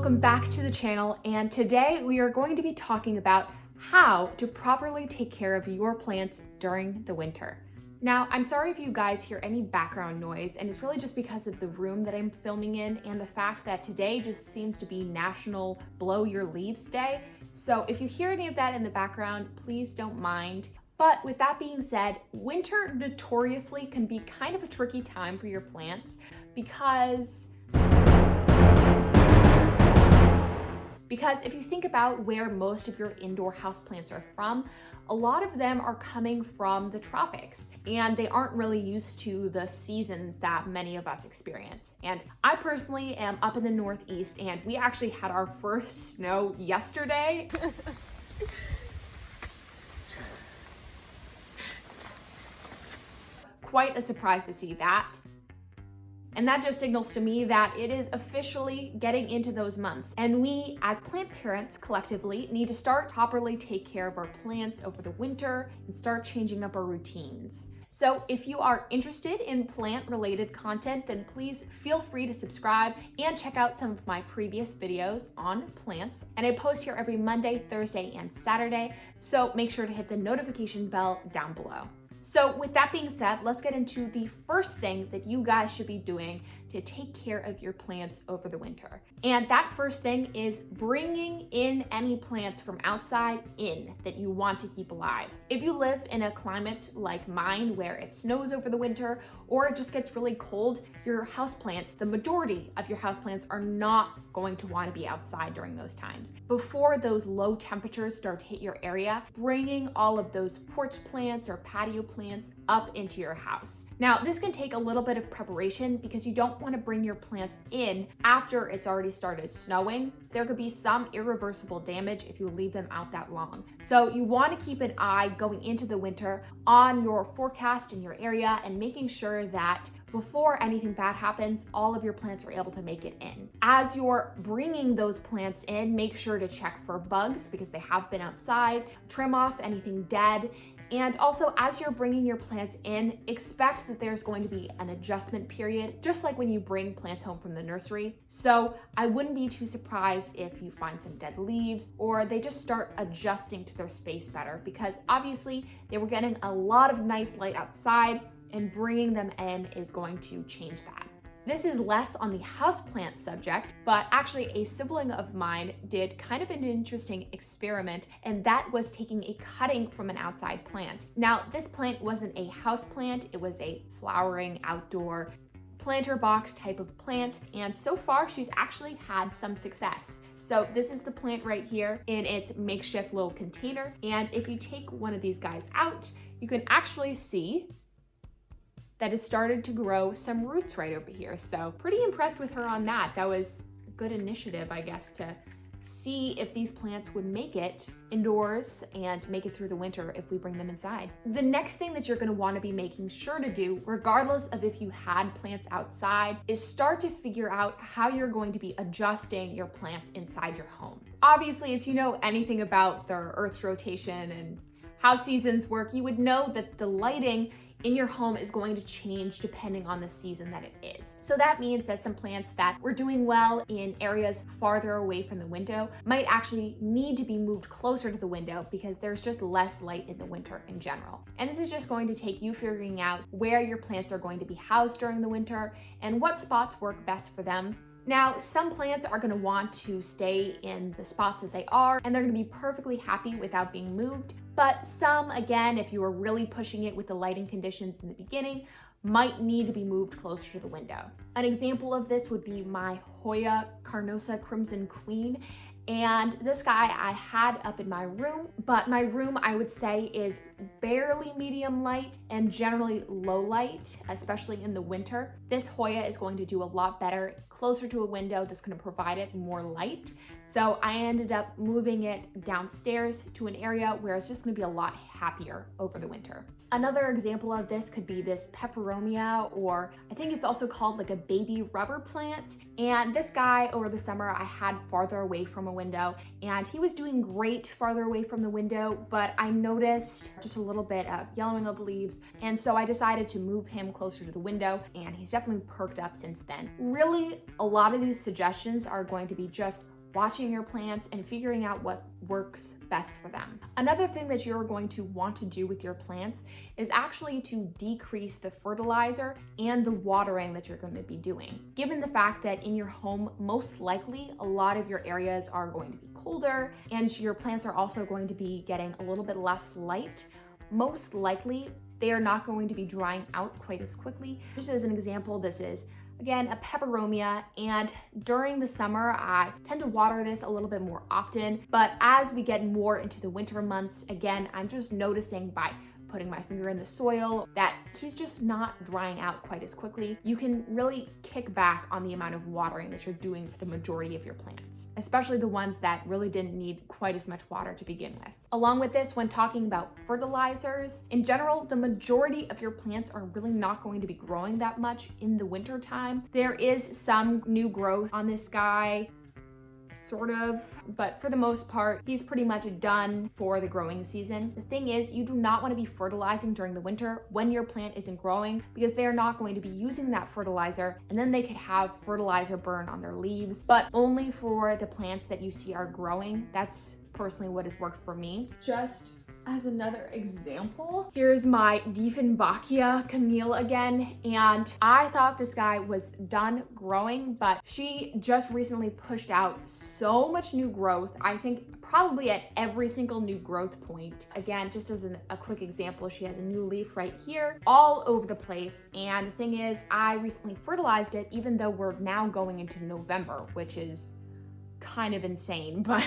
welcome back to the channel, and today we are going to be talking about how to properly take care of your plants during the winter. Now, I'm sorry if you guys hear any background noise, and it's really just because of the room that I'm filming in and the fact that today just seems to be National Blow Your Leaves Day. So if you hear any of that in the background, please don't mind. But with that being said, winter notoriously can be kind of a tricky time for your plants because if you think about where most of your indoor houseplants are from, a lot of them are coming from the tropics and they aren't really used to the seasons that many of us experience. And I personally am up in the Northeast and we actually had our first snow yesterday. Quite a surprise to see that. And that just signals to me that it is officially getting into those months. And we, as plant parents, collectively need to start properly take care of our plants over the winter and start changing up our routines. So if you are interested in plant-related content, then please feel free to subscribe and check out some of my previous videos on plants. And I post here every Monday, Thursday, and Saturday, so make sure to hit the notification bell down below. So with that being said, let's get into the first thing that you guys should be doing to take care of your plants over the winter. And that first thing is bringing in any plants from outside in that you want to keep alive. If you live in a climate like mine where it snows over the winter or it just gets really cold, your houseplants, the majority of your houseplants are not going to want to be outside during those times. Before those low temperatures start to hit your area, bringing all of those porch plants or patio plants up into your house. Now, this can take a little bit of preparation because you don't want to bring your plants in after it's already started snowing. There could be some irreversible damage if you leave them out that long. So you want to keep an eye going into the winter on your forecast in your area and making sure that before anything bad happens, all of your plants are able to make it in. As you're bringing those plants in, make sure to check for bugs because they have been outside, trim off anything dead, and also as you're bringing your plants in, expect that there's going to be an adjustment period, just like when you bring plants home from the nursery. So I wouldn't be too surprised if you find some dead leaves or they just start adjusting to their space better because obviously they were getting a lot of nice light outside and bringing them in is going to change that. This is less on the houseplant subject, but actually a sibling of mine did kind of an interesting experiment, and that was taking a cutting from an outside plant. Now, this plant wasn't a houseplant, it was a flowering outdoor planter box type of plant, and so far she's actually had some success. So this is the plant right here in its makeshift little container, and if you take one of these guys out, you can actually see that has started to grow some roots right over here. So pretty impressed with her on that. That was a good initiative, I guess, to see if these plants would make it indoors and make it through the winter if we bring them inside. The next thing that you're gonna wanna be making sure to do, regardless of if you had plants outside, is start to figure out how you're going to be adjusting your plants inside your home. Obviously, if you know anything about the Earth's rotation and how seasons work, you would know that the lighting in your home is going to change depending on the season that it is. So that means that some plants that were doing well in areas farther away from the window might actually need to be moved closer to the window because there's just less light in the winter in general. And this is just going to take you figuring out where your plants are going to be housed during the winter and what spots work best for them. Now, some plants are gonna want to stay in the spots that they are, and they're gonna be perfectly happy without being moved. But some, again, if you were really pushing it with the lighting conditions in the beginning, might need to be moved closer to the window. An example of this would be my Hoya Carnosa Crimson Queen. And this guy I had up in my room, but my room I would say is barely medium light and generally low light, especially in the winter. This Hoya is going to do a lot better closer to a window that's going to provide it more light. So I ended up moving it downstairs to an area where it's just going to be a lot happier over the winter. Another example of this could be this peperomia, or I think it's also called like a baby rubber plant. And this guy over the summer I had farther away from a window, and he was doing great farther away from the window, but I noticed just a little bit of yellowing of leaves. And so I decided to move him closer to the window, and he's definitely perked up since then. Really, a lot of these suggestions are going to be just watching your plants and figuring out what works best for them. Another thing that you're going to want to do with your plants is actually to decrease the fertilizer and the watering that you're going to be doing. Given the fact that in your home, most likely a lot of your areas are going to be colder and your plants are also going to be getting a little bit less light, most likely they are not going to be drying out quite as quickly. Just as an example, this is again a peperomia, and during the summer I tend to water this a little bit more often, but as we get more into the winter months, again, I'm just noticing by putting my finger in the soil that he's just not drying out quite as quickly. You can really kick back on the amount of watering that you're doing for the majority of your plants, especially the ones that really didn't need quite as much water to begin with. Along with this, when talking about fertilizers, in general, the majority of your plants are really not going to be growing that much in the winter time. There is some new growth on this guy, sort of, but for the most part, he's pretty much done for the growing season. The thing is, you do not want to be fertilizing during the winter when your plant isn't growing, because they're not going to be using that fertilizer, and then they could have fertilizer burn on their leaves, but only for the plants that you see are growing. That's personally what has worked for me. Just as another example, here's my Dieffenbachia Camille again, and I thought this guy was done growing, but she just recently pushed out so much new growth. I think probably at every single new growth point. Again, just as a quick example, she has a new leaf right here, all over the place. And the thing is, I recently fertilized it, even though we're now going into November, which is kind of insane, but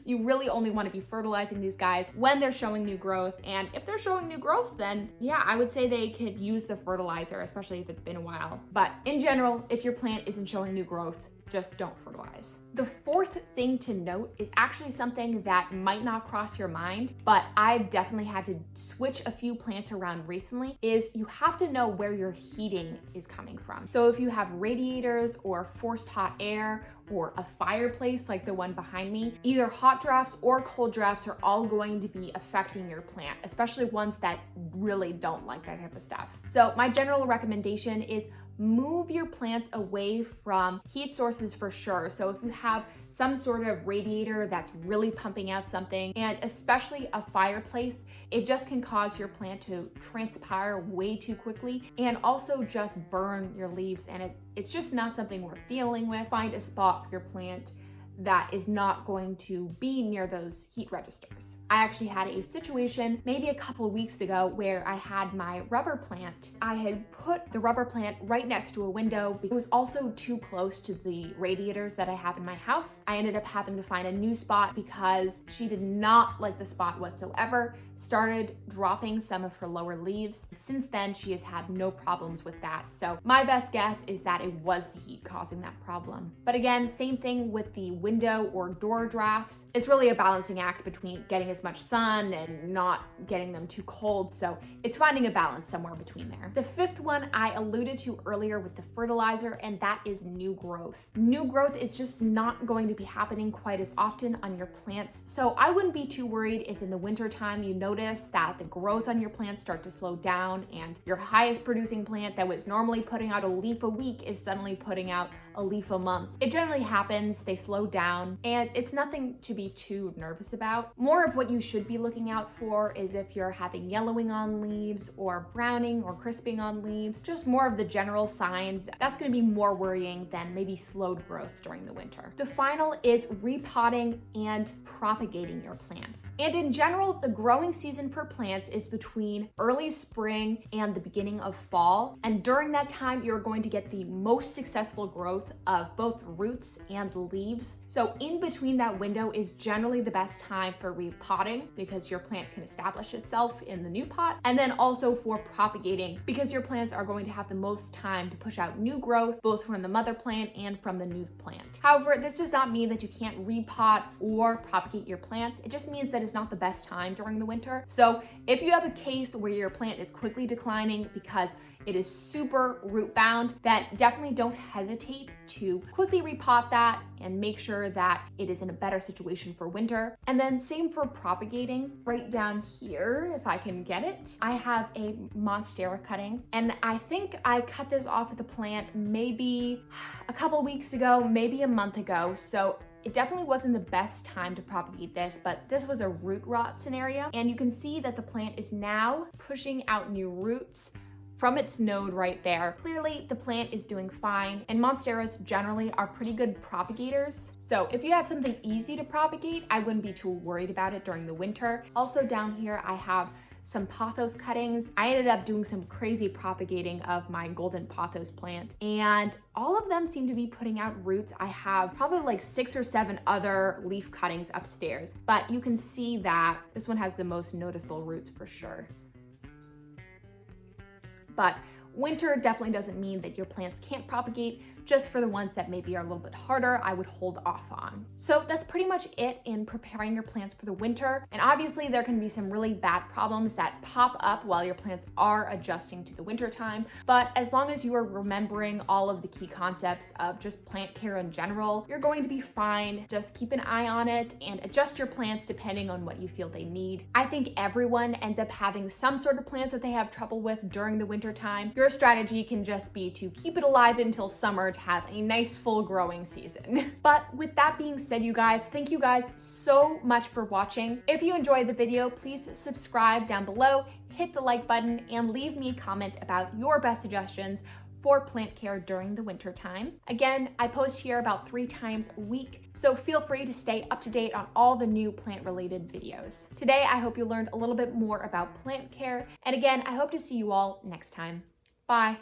you really only want to be fertilizing these guys when they're showing new growth. And if they're showing new growth, then yeah, I would say they could use the fertilizer, especially if it's been a while. But in general, if your plant isn't showing new growth, just don't fertilize. The fourth thing to note is actually something that might not cross your mind, but I've definitely had to switch a few plants around recently, is you have to know where your heating is coming from. So if you have radiators or forced hot air or a fireplace like the one behind me, either hot drafts or cold drafts are all going to be affecting your plant, especially ones that really don't like that type of stuff. So my general recommendation is move your plants away from heat sources for sure. So if you have some sort of radiator that's really pumping out something, and especially a fireplace, it just can cause your plant to transpire way too quickly and also just burn your leaves, and it's just not something worth dealing with. Find a spot for your plant that is not going to be near those heat registers. I actually had a situation maybe a couple weeks ago where I had my rubber plant. I had put the rubber plant right next to a window. It was also too close to the radiators that I have in my house. I ended up having to find a new spot because she did not like the spot whatsoever, started dropping some of her lower leaves. Since then, she has had no problems with that. So my best guess is that it was the heat causing that problem. But again, same thing with the window or door drafts. It's really a balancing act between getting as much sun and not getting them too cold. So it's finding a balance somewhere between there. The fifth one I alluded to earlier with the fertilizer, and that is new growth. New growth is just not going to be happening quite as often on your plants. So I wouldn't be too worried if in the winter time you notice that the growth on your plants start to slow down and your highest producing plant that was normally putting out a leaf a week is suddenly putting out a leaf a month. It generally happens, they slow down, and it's nothing to be too nervous about. More of what you should be looking out for is if you're having yellowing on leaves or browning or crisping on leaves, just more of the general signs. That's going to be more worrying than maybe slowed growth during the winter. The final is repotting and propagating your plants. And in general, the growing season for plants is between early spring and the beginning of fall. And during that time, you're going to get the most successful growth of both roots and leaves. So in between that window is generally the best time for repotting because your plant can establish itself in the new pot, and then also for propagating because your plants are going to have the most time to push out new growth both from the mother plant and from the new plant. However, this does not mean that you can't repot or propagate your plants. It just means that it's not the best time during the winter. So if you have a case where your plant is quickly declining because it is super root bound, then definitely don't hesitate to quickly repot that and make sure that it is in a better situation for winter. And then same for propagating. Right down here, if I can get it, I have a monstera cutting, and I think I cut this off of the plant maybe a couple weeks ago, maybe a month ago. So It definitely wasn't the best time to propagate this, but this was a root rot scenario. And you can see that the plant is now pushing out new roots from its node right there. Clearly, the plant is doing fine, and monsteras generally are pretty good propagators. So if you have something easy to propagate, I wouldn't be too worried about it during the winter. Also down here, I have some pothos cuttings. I ended up doing some crazy propagating of my golden pothos plant, and all of them seem to be putting out roots. I have probably like 6 or 7 other leaf cuttings upstairs, but you can see that this one has the most noticeable roots for sure. But winter definitely doesn't mean that your plants can't propagate. Just for the ones that maybe are a little bit harder, I would hold off on. So that's pretty much it in preparing your plants for the winter. And obviously there can be some really bad problems that pop up while your plants are adjusting to the winter time. But as long as you are remembering all of the key concepts of just plant care in general, you're going to be fine. Just keep an eye on it and adjust your plants depending on what you feel they need. I think everyone ends up having some sort of plant that they have trouble with during the winter time. Your strategy can just be to keep it alive until summer to have a nice full growing season. But with that being said, you guys, thank you guys so much for watching. If you enjoyed the video, please subscribe down below, hit the like button, and leave me a comment about your best suggestions for plant care during the winter time. Again, I post here about 3 times a week, so feel free to stay up to date on all the new plant related videos. Today, I hope you learned a little bit more about plant care, and again, I hope to see you all next time. Bye.